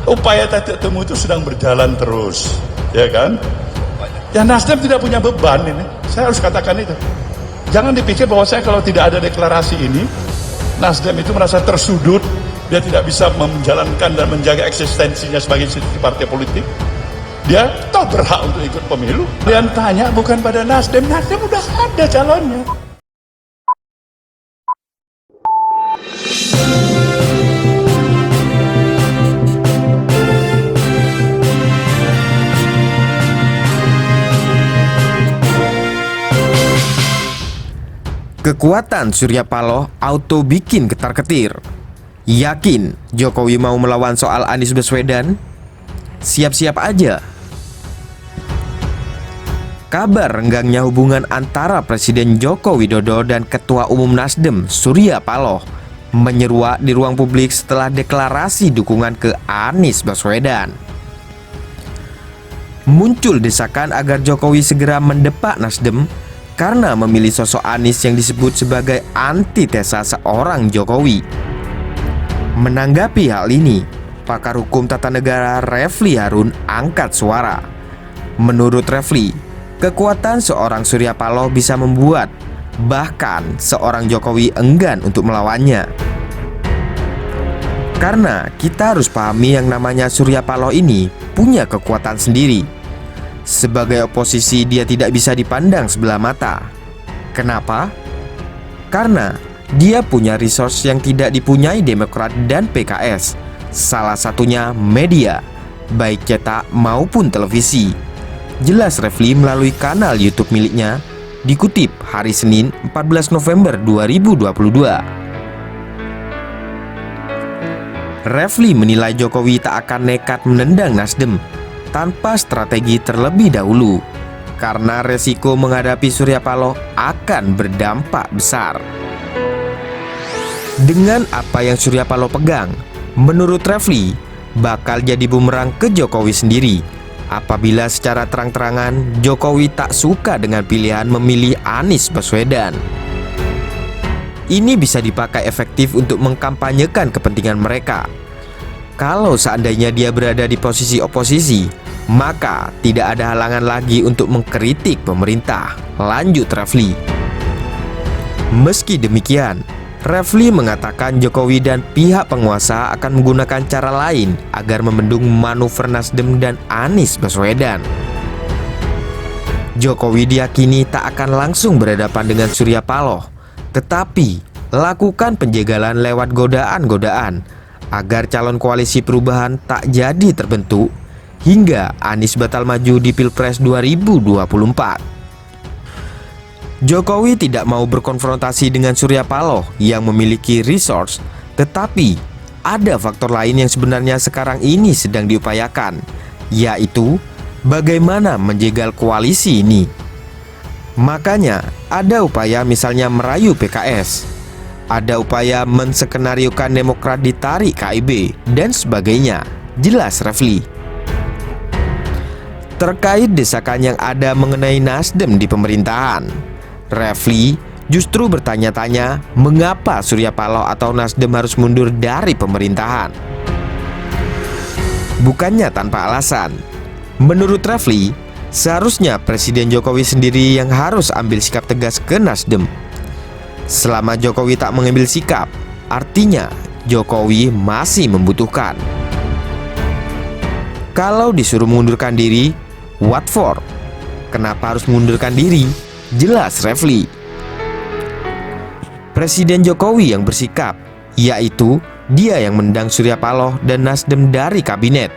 upaya titik temu itu sedang berjalan terus, ya kan? Ya Nasdem tidak punya beban ini, saya harus katakan itu. Jangan dipikir bahwa saya kalau tidak ada deklarasi ini, Nasdem itu merasa tersudut, dia tidak bisa menjalankan dan menjaga eksistensinya sebagai institusi partai politik. Dia toh berhak untuk ikut pemilu. Yang tanya bukan pada Nasdem, Nasdem udah ada calonnya. Kekuatan Surya Paloh auto bikin ketar-ketir. Yakin Jokowi mau melawan soal Anies Baswedan? Siap-siap aja. Kabar renggangnya hubungan antara Presiden Joko Widodo dan Ketua Umum Nasdem Surya Paloh menyeruak di ruang publik setelah deklarasi dukungan ke Anies Baswedan. Muncul desakan agar Jokowi segera mendepak Nasdem karena memilih sosok Anies yang disebut sebagai antitesa seorang Jokowi. Menanggapi hal ini, pakar hukum tata negara Refli Harun angkat suara. Menurut Refli, kekuatan seorang Surya Paloh bisa membuat bahkan seorang Jokowi enggan untuk melawannya. Karena kita harus pahami yang namanya Surya Paloh ini punya kekuatan sendiri. Sebagai oposisi dia tidak bisa dipandang sebelah mata. Kenapa? Karena dia punya resource yang tidak dipunyai Demokrat dan PKS. Salah satunya media, baik cetak maupun televisi. Jelas Refli melalui kanal YouTube miliknya, dikutip hari Senin 14 November 2022. Refli menilai Jokowi tak akan nekat menendang Nasdem tanpa strategi terlebih dahulu, karena resiko menghadapi Surya Paloh akan berdampak besar. Dengan apa yang Surya Paloh pegang, menurut Refli bakal jadi bumerang ke Jokowi sendiri apabila secara terang-terangan Jokowi tak suka dengan pilihan memilih Anies Baswedan. Ini bisa dipakai efektif untuk mengkampanyekan kepentingan mereka. Kalau seandainya dia berada di posisi oposisi, maka tidak ada halangan lagi untuk mengkritik pemerintah, lanjut Refli. Meski demikian, Refli mengatakan Jokowi dan pihak penguasa akan menggunakan cara lain agar membendung manuver Nasdem dan Anies Baswedan. Jokowi diyakini tak akan langsung berhadapan dengan Surya Paloh, tetapi lakukan penjagalan lewat godaan-godaan agar calon koalisi perubahan tak jadi terbentuk hingga Anies batal maju di Pilpres 2024. Jokowi tidak mau berkonfrontasi dengan Surya Paloh yang memiliki resource, tetapi ada faktor lain yang sebenarnya sekarang ini sedang diupayakan, yaitu bagaimana menjegal koalisi ini. Makanya ada upaya misalnya merayu PKS, ada upaya menskenariokan Demokrat ditarik KIB, dan sebagainya, jelas Refli. Terkait desakan yang ada mengenai Nasdem di pemerintahan, Refli justru bertanya-tanya mengapa Surya Paloh atau Nasdem harus mundur dari pemerintahan. Bukannya tanpa alasan. Menurut Refli, seharusnya Presiden Jokowi sendiri yang harus ambil sikap tegas ke Nasdem. Selama Jokowi tak mengambil sikap, artinya Jokowi masih membutuhkan. Kalau disuruh mengundurkan diri, what for? Kenapa harus mengundurkan diri? Jelas Refli. Presiden Jokowi yang bersikap, yaitu dia yang mendang Surya Paloh dan Nasdem dari kabinet.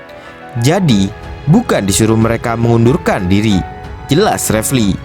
Jadi bukan disuruh mereka mengundurkan diri, jelas Refli.